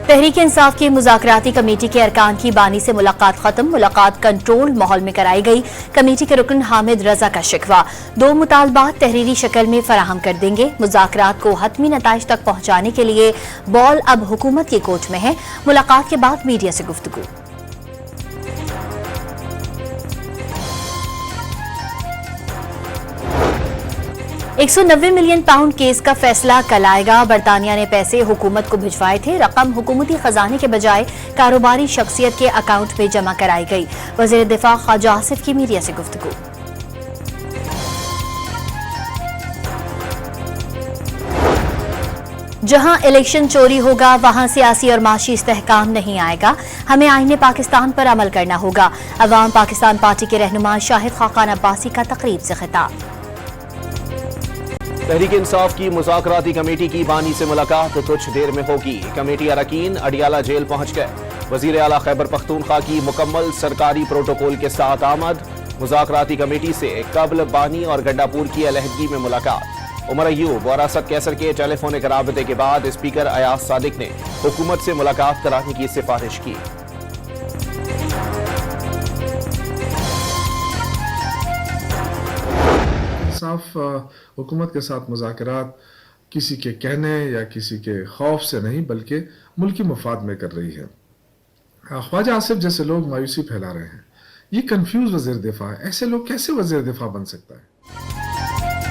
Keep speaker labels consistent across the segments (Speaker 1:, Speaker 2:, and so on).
Speaker 1: तहरीक इंसाफ की मुज़ाकराती कमेटी के अरकान की बानी से मुलाकात खत्म। मुलाकात कंट्रोल माहौल में कराई गई। कमेटी के रुकन हामिद रजा का शिकवा, 2 मुतालबात तहरीरी शक्ल में फराहम कर देंगे। मुज़ाकरात को हतमी नताइज तक पहुंचाने के लिए बॉल अब हुकूमत के कोर्ट में है। मुलाकात के बाद मीडिया से गुफ्तगू। £190 मिलियन केस का फैसला कल आएगा। बरतानिया ने पैसे हुकूमत को भिजवाए थे। रकम हुकूमती खजाने के बजाय कारोबारी शख्सियत के अकाउंट में जमा कराई गई। वज़ीर दिफा ख्वाजा आसिफ की मीडिया से गुफ्तगू। जहां इलेक्शन चोरी होगा वहां सियासी और माशी इस्तेहकाम नहीं आएगा। हमें आईने पाकिस्तान पर अमल करना होगा। अवाम पाकिस्तान पार्टी के रहनुमा शाहिद खाकान अब्बासी का तकरीब से खिताब।
Speaker 2: तहरीक इंसाफ की मुज़ाकराती कमेटी की बानी से मुलाकात कुछ देर में होगी। कमेटी अरकान अडियाला जेल पहुंच गए। वज़ीर आला खैबर पख्तूनख्वा की मुकम्मल सरकारी प्रोटोकॉल के साथ आमद। मुज़ाकराती कमेटी से कबल बानी और गंडापुर की अलहदगी में मुलाकात। उमर अयूब और असद कैसर के टेलीफोनिक राबते के बाद स्पीकर अयाज सादिक ने हुकूमत से मुलाकात कराने की सिफारिश की।
Speaker 3: साफ हुकूमत के साथ मुज़ाकरात किसी के कहने या किसी के खौफ से नहीं बल्कि मुल्की मफाद में कर रही है। ख्वाजा आसिफ जैसे लोग मायूसी फैला रहे हैं। ये कंफ्यूज वज़ीर दिफा है। ऐसे लोग कैसे वज़ीर दिफा बन सकता है?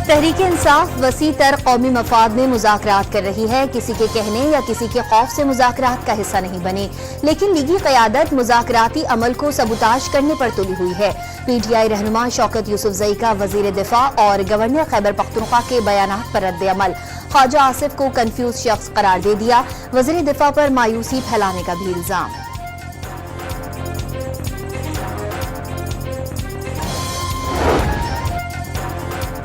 Speaker 1: तहरीक इंसाफ वसी तर कौमी मफाद में मुज़ाकरात कर रही है। किसी के कहने या किसी के खौफ से मुज़ाकरात का हिस्सा नहीं बने, लेकिन लीगी क़यादत मुज़ाकराती अमल को सबूताज करने पर तुली हुई है। PTI रहनुमा शौकत यूसुफजई का वज़ीर दिफा और गवर्नर खैबर पख्तूनख्वा के बयानात पर रद्द अमल। ख्वाजा आसिफ को कंफ्यूज शख्स करार दे दिया। वज़ीर दिफा पर मायूसी फैलाने का भी इल्जाम।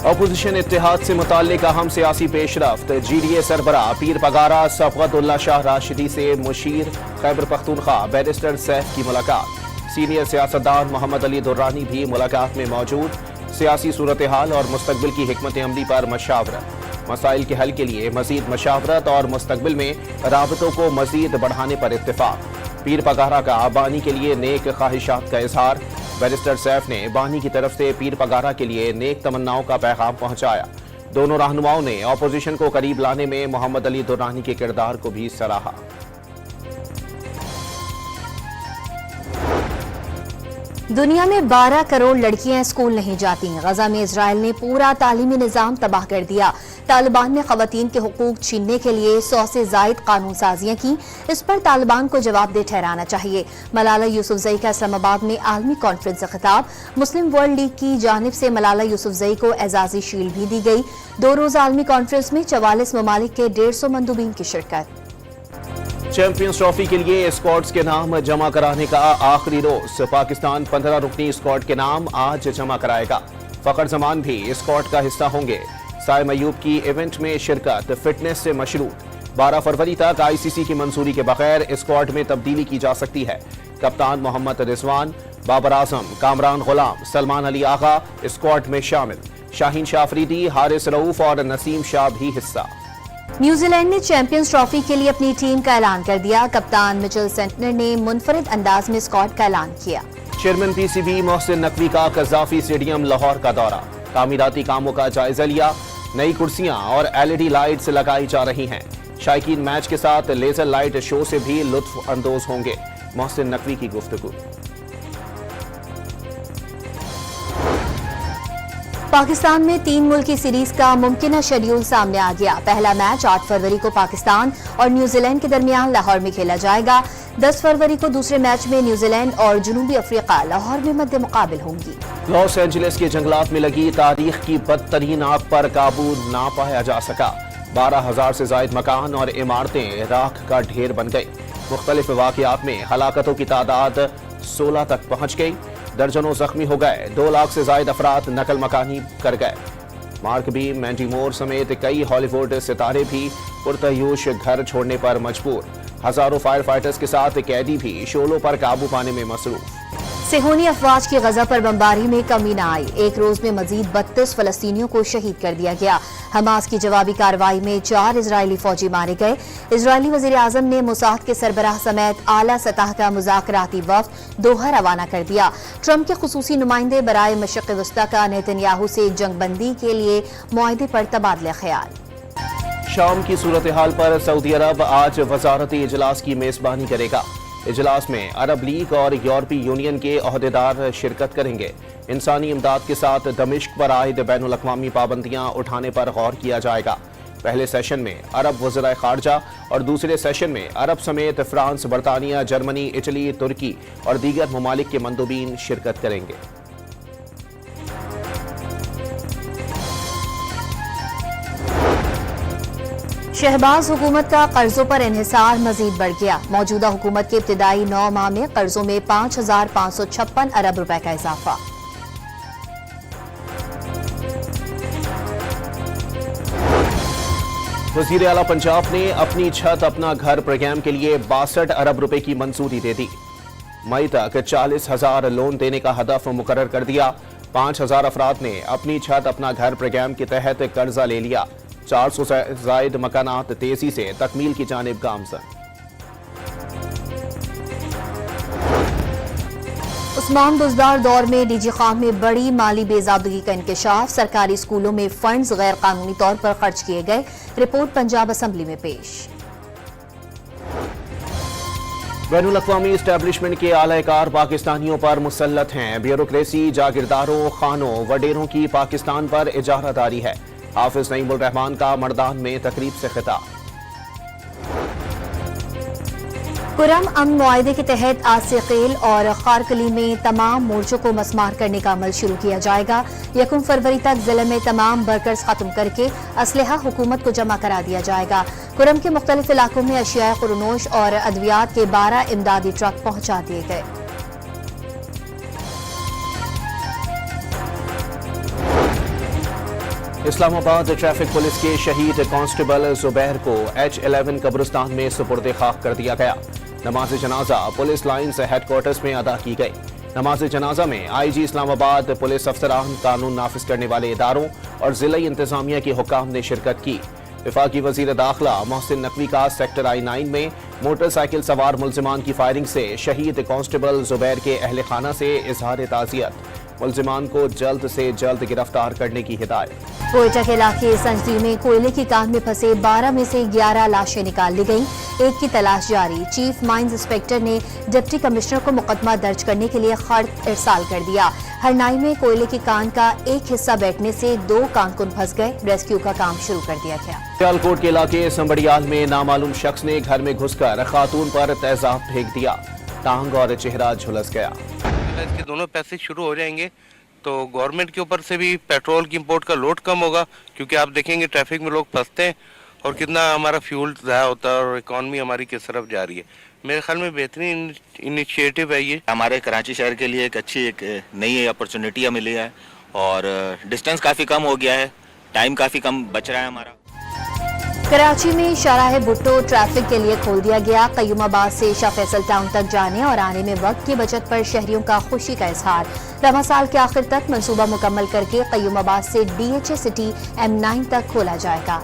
Speaker 2: अपोजिशन इत्तेहाद से मुताल्लिक अहम सियासी पेशरफ्त। GDA सरबरा पीर पगारा सफ़वतुल्लाह शाह राशिदी से मुशीर खैबर पख्तूनख्वा बैरिस्टर सैफ की मुलाकात। सीनियर सियासतदान मोहम्मद अली दुर्रानी भी मुलाकात में मौजूद। सियासी सूरत हाल और मुस्तकबिल की हिकमत अमली पर मशावरत। मसाइल के हल के लिए मजीद मशावरत और मुस्तकबिल में राबतों को मजीद बढ़ाने पर इत्तेफाक। पीर पगारा का बानी के लिए नेक ख्वाहिशात का इजहार। बैरिस्टर सैफ ने बानी की तरफ से पीर पगारा के लिए नेक तमन्नाओं का पैगाम पहुंचाया। दोनों रहनुमाओं ने अपोजिशन को करीब लाने में मोहम्मद अली दुर्रानी के किरदार को भी सराहा।
Speaker 1: दुनिया में 12 करोड़ लड़कियां स्कूल नहीं जाती। गजा में इजराइल ने पूरा तालीमी निजाम तबाह कर दिया। तालिबान ने खवातीन के हुकूक छीनने के लिए 100 से जायद कानून साजियां की। इस पर तालिबान को जवाबदेह ठहराना चाहिए। मलाला यूसुफजई का इस्लामाबाद में आलमी कॉन्फ्रेंस से खिताब। मुस्लिम वर्ल्ड लीग की जानिब से मलाला यूसुफजई को एजाजी शील्ड भी दी गई। 2 रोज़ा आलमी कॉन्फ्रेंस में 44 ममालिक के 150 मंदूबीन की शिरकत।
Speaker 2: चैंपियंस ट्रॉफी के लिए स्क्वाड्स के नाम जमा कराने का आखिरी रोज। पाकिस्तान 15 रुकनी स्क्वाड के नाम आज जमा कराएगा। फखर जमान भी स्क्वाड का हिस्सा होंगे। साइम अयूब की इवेंट में शिरकत फिटनेस से मशरूत। 12 फरवरी तक ICC की मंजूरी के बगैर स्क्वाड में तब्दीली की जा सकती है। कप्तान मोहम्मद रिजवान, बाबर आजम, कामरान गुलाम, सलमान अली आगा स्क्वाड में शामिल। शाहीन शाह अफरीदी, हारिस रऊफ और नसीम शाह भी हिस्सा।
Speaker 1: न्यूजीलैंड ने चैंपियंस ट्रॉफी के लिए अपनी टीम का ऐलान कर दिया। कप्तान मिचेल सेंटनर ने मुनफरिद अंदाज में स्क्वाड का ऐलान किया।
Speaker 2: चेयरमैन PCB मोहसिन नकवी का कज़ाफी स्टेडियम लाहौर का दौरा। तामीराती कामों का जायजा लिया। नई कुर्सियां और LED लाइट्स लगाई जा रही हैं। शायकीन मैच के साथ लेजर लाइट शो से भी लुत्फ अंदोज होंगे। मोहसिन नकवी की गुफ्तगू।
Speaker 1: पाकिस्तान में 3 मुल्की सीरीज का मुमकिन शेड्यूल सामने आ गया। पहला मैच 8 फरवरी को पाकिस्तान और न्यूजीलैंड के दरमियान लाहौर में खेला जाएगा। 10 फरवरी को दूसरे मैच में न्यूजीलैंड और जनूबी अफ्रीका लाहौर में मद्दे मुकाबिल होंगी।
Speaker 2: लॉस एंजलिस के जंगलात में लगी तारीख की बदतरीन आग पर काबू ना पाया जा सका। 12,000 से ज्यादा मकान और इमारतें राख का ढेर बन गई। मुख्तलिफ वाक़यात में हलाकतों की तादाद 16 तक पहुंच गई। दर्जनों जख्मी हो गए। 2 लाख से ज्यादा अफराद नकल मकानी कर गए। मार्क बी, मैंडी मोर समेत कई हॉलीवुड सितारे भी पुरतयूश घर छोड़ने पर मजबूर। हजारों फायर फाइटर्स के साथ कैदी भी शोलों पर काबू पाने में मसरूफ।
Speaker 1: صہیونی افواج کی غزہ پر بمباری میں کمی نہ آئی، ایک روز میں مزید 32 فلسطینیوں کو شہید کر دیا گیا۔ حماس کی جوابی کارروائی میں 4 اسرائیلی فوجی مارے گئے۔ اسرائیلی وزیر اعظم نے موساد کے سربراہ سمیت اعلیٰ سطح کا مذاکراتی وفد دوحہ روانہ کر دیا۔ ٹرمپ کے خصوصی نمائندے برائے مشرق وسطی کا نیتن یاہو سے جنگ بندی کے لیے معاہدے پر تبادلہ خیال۔
Speaker 2: شام کی صورتحال پر سعودی عرب آج وزارتی اجلاس کی میزبانی کرے گا۔ اجلاس میں عرب لیگ اور یورپی یونین کے عہدیدار شرکت کریں گے۔ انسانی امداد کے ساتھ دمشق پر عائد بین الاقوامی پابندیاں اٹھانے پر غور کیا جائے گا۔ پہلے سیشن میں عرب وزرائے خارجہ اور دوسرے سیشن میں عرب سمیت فرانس، برطانیہ، جرمنی، اٹلی، ترکی اور دیگر ممالک کے مندوبین شرکت کریں گے۔
Speaker 1: شہباز حکومت کا قرضوں پر انحصار مزید بڑھ گیا۔ موجودہ حکومت کے ابتدائی 9 ماہ میں قرضوں میں 5,556 ارب روپے کا اضافہ۔
Speaker 2: وزیر اعلیٰ پنجاب نے اپنی چھت اپنا گھر پروگرام کے لیے 62 ارب روپے کی منظوری دے دی۔ مئی تک 40,000 لون دینے کا ہدف مقرر کر دیا۔ 5,000 افراد نے اپنی چھت اپنا گھر پروگرام کے تحت قرضہ لے لیا۔ 400 سے زائد مکانات تیزی سے تکمیل کی جانب گامزن۔
Speaker 1: عثمان بزدار دور میں ڈی جی خان میں بڑی مالی بے ضابطگی کا انکشاف، سرکاری اسکولوں میں فنڈز غیر قانونی طور پر خرچ کیے گئے، رپورٹ پنجاب اسمبلی میں پیش۔
Speaker 2: بین الاقوامی اسٹیبلشمنٹ کے اعلی کار پاکستانیوں پر مسلط ہیں۔ بیوروکریسی، جاگیرداروں، خانوں، وڈیروں کی پاکستان پر اجارہ داری ہے۔ حافظ نعیم الرحمان کا مردان میں تقریب سے خطاب۔
Speaker 1: پرام امن معاہدے کے تحت آج سے قیل اور خارکلی میں تمام مورچوں کو مسمار کرنے کا عمل شروع کیا جائے گا۔ 1 فروری تک ضلع میں تمام برکرز ختم کر کے اسلحہ حکومت کو جمع کرا دیا جائے گا۔ پرام کے مختلف علاقوں میں اشیاء قرنوش اور ادویات کے 12 امدادی ٹرک پہنچا دیے گئے۔
Speaker 2: اسلام آباد ٹریفک پولیس کے شہید کانسٹیبل زبیر کو H11 قبرستان میں سپرد خاک کر دیا گیا۔ نماز جنازہ پولیس لائنز ہیڈ کوارٹرز میں ادا کی گئی۔ نماز جنازہ میں آئی جی اسلام آباد، پولیس افسران، قانون نافذ کرنے والے اداروں اور ضلعی انتظامیہ کے حکام نے شرکت کی۔ وفاقی وزیر داخلہ محسن نقوی کا سیکٹر I-9 میں موٹر سائیکل سوار ملزمان کی فائرنگ سے شہید کانسٹیبل زبیر کے اہل خانہ سے اظہار تعزیت، ملزمان کو جلد سے جلد گرفتار کرنے کی ہدایت۔
Speaker 1: کوئٹہ کے علاقے سنجدی میں کوئلے کی کان میں پھنسے 12 میں سے 11 لاشیں نکال لی گئیں، ایک کی تلاش جاری۔ چیف مائنز انسپیکٹر نے ڈپٹی کمشنر کو مقدمہ درج کرنے کے لیے خط ارسال کر دیا۔ ہرنائی میں کوئلے کی کان کا ایک حصہ بیٹھنے سے 2 کانکن پھنس گئے، ریسکیو کا کام شروع کر دیا گیا۔
Speaker 2: سیالکوٹ کے علاقے سنبڑیال میں نامعلوم شخص نے گھر میں گھس کر خاتون پر تیزاب پھینک دیا، ٹانگ اور چہرہ جھلس گیا۔
Speaker 4: اس کے دونوں پیسے شروع ہو جائیں گے تو گورنمنٹ کے اوپر سے بھی پیٹرول کی امپورٹ کا لوڈ کم ہوگا، کیونکہ آپ دیکھیں گے ٹریفک میں لوگ پھنستے ہیں اور کتنا ہمارا فیول ضائع ہوتا ہے اور اکانومی ہماری کس طرف جا رہی ہے۔ میرے خیال میں بہترین انیشیٹو ہے یہ۔
Speaker 5: ہمارے کراچی شہر کے لیے ایک نئی اپرچونٹی ملی ہے اور ڈسٹینس کافی کم ہو گیا ہے، ٹائم کافی کم بچ رہا ہے ہمارا۔
Speaker 1: کراچی میں شاہراہ بھٹو ٹریفک کے لیے کھول دیا گیا۔ قیوم آباد سے شاہ فیصل ٹاؤن تک جانے اور آنے میں وقت کی بچت پر شہریوں کا خوشی کا اظہار۔ رواں سال کے آخر تک منصوبہ مکمل کر کے قیوم آباد سے DHA سٹی M9 تک کھولا جائے گا۔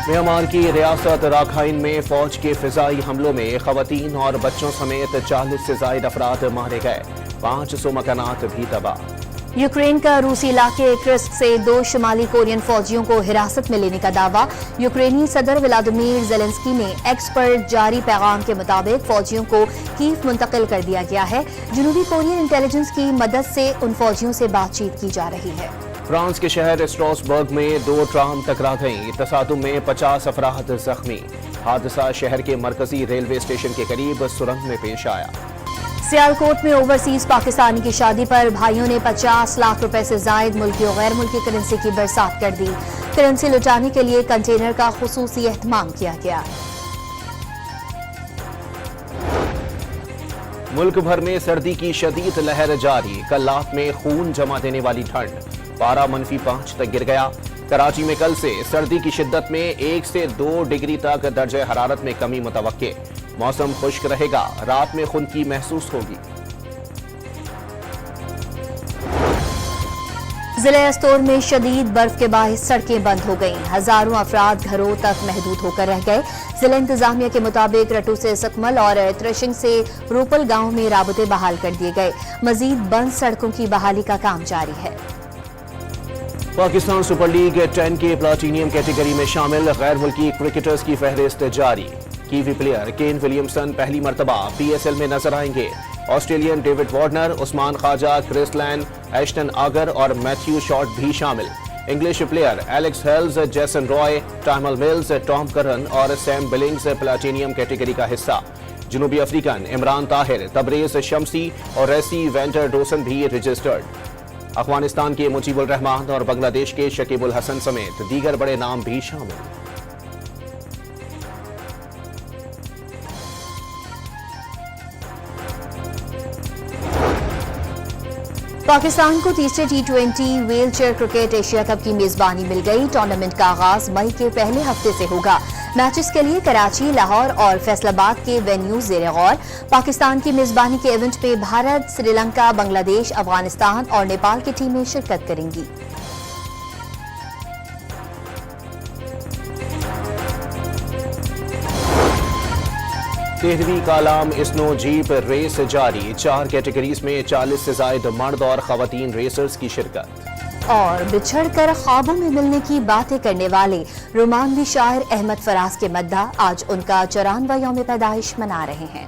Speaker 2: میانمار کی ریاست راکھائن میں فوج کے فضائی حملوں میں خواتین اور بچوں سمیت 40 سے زائد افراد مارے گئے، 500 مکانات بھی تباہ۔
Speaker 1: یوکرین کا روسی علاقے کرسک سے 2 شمالی کورین فوجیوں کو حراست میں لینے کا دعویٰ۔ یوکرینی صدر ولادیمیر زیلنسکی نے ایکس پر جاری پیغام کے مطابق فوجیوں کو کیف منتقل کر دیا گیا ہے۔ جنوبی کورین انٹیلیجنس کی مدد سے ان فوجیوں سے بات چیت کی جا رہی ہے۔
Speaker 2: فرانس کے شہر اسٹراسبرگ میں 2 ٹرام ٹکرا گئیں، تصادم میں 50 افراد زخمی۔ حادثہ شہر کے مرکزی ریلوے اسٹیشن کے قریب سرنگ میں پیش آیا۔
Speaker 1: سیالکوٹ میں اوورسیز پاکستانی کی شادی پر بھائیوں نے 50 لاکھ روپے سے زائد ملکی و غیر ملکی کرنسی کی برسات کر دی۔ کرنسی لٹانے کے لیے کنٹینر کا خصوصی اہتمام کیا گیا۔
Speaker 2: ملک بھر میں سردی کی شدید لہر جاری، کلات میں خون جما دینے والی ٹھنڈ، پارہ -5 تک گر گیا۔ کراچی میں کل سے سردی کی شدت میں 1 سے 2 ڈگری تک درجہ حرارت میں کمی متوقع۔ موسم خشک رہے گا، رات میں خنکی محسوس ہوگی۔
Speaker 1: जिले अस्तोर में शदीद बर्फ के बायस सड़कें बंद हो गईं। हजारों अफराद घरों तक महदूद होकर रह गए। जिला इंतजामिया के मुताबिक रटू से सकमल और त्रिशिंग से रूपल गांव में राबते बहाल कर दिए गए। मजीद बंद सड़कों की बहाली का काम जारी है।
Speaker 2: पाकिस्तान सुपर लीग 10 के प्लाटीनियम कैटेगरी में शामिल गैर मुल्की क्रिकेटर्स की फहरिस्त जारी। कीवी प्लेयर केन विलियमसन पहली मरतबा PSL में नजर आएंगे। Australian David Warner, Usman Khawaja, Chris Lynn, Ashton Agar और मैथ्यू शॉर्ट भी शामिल। English player Alex Hales, Jason Roy, Tymal Mills, Tom Curran और सैम बिलिंग्स प्लाटीनियम कैटेगरी का हिस्सा। जनूबी अफ्रीकन इमरान ताहिर, तबरेज शमसी और रेसी वेंटर डोसन भी रजिस्टर्ड। अफगानिस्तान के मुजीबुर रहमान और बांग्लादेश के शकीबुल हसन समेत दीगर बड़े नाम भी शामिल।
Speaker 1: पाकिस्तान को तीसरे T20 wheel chair cricket Asia cup की मेजबानी मिल गई। टूर्नामेंट का आगाज मई के पहले हफ्ते से होगा। मैचेस के लिए कराची, लाहौर और फैसलाबाद के वेन्यूज ज़ेर गौर। पाकिस्तान की मेजबानी के इवेंट में भारत, श्रीलंका, बांग्लादेश, अफगानिस्तान और नेपाल की टीमें शिरकत करेंगी।
Speaker 2: तेरहवीं कालाम स्नो जीप रेस जारी। 4 कैटेगरीज में 40 से ज्यादा मर्द और खवातीन रेसर्स की शिरकत।
Speaker 1: और बिछड़कर ख्वाबों में मिलने की बातें करने वाले रोमानवी शायर अहमद फराज के मद्दा आज उनका 94वां यौम पैदाइश मना रहे हैं।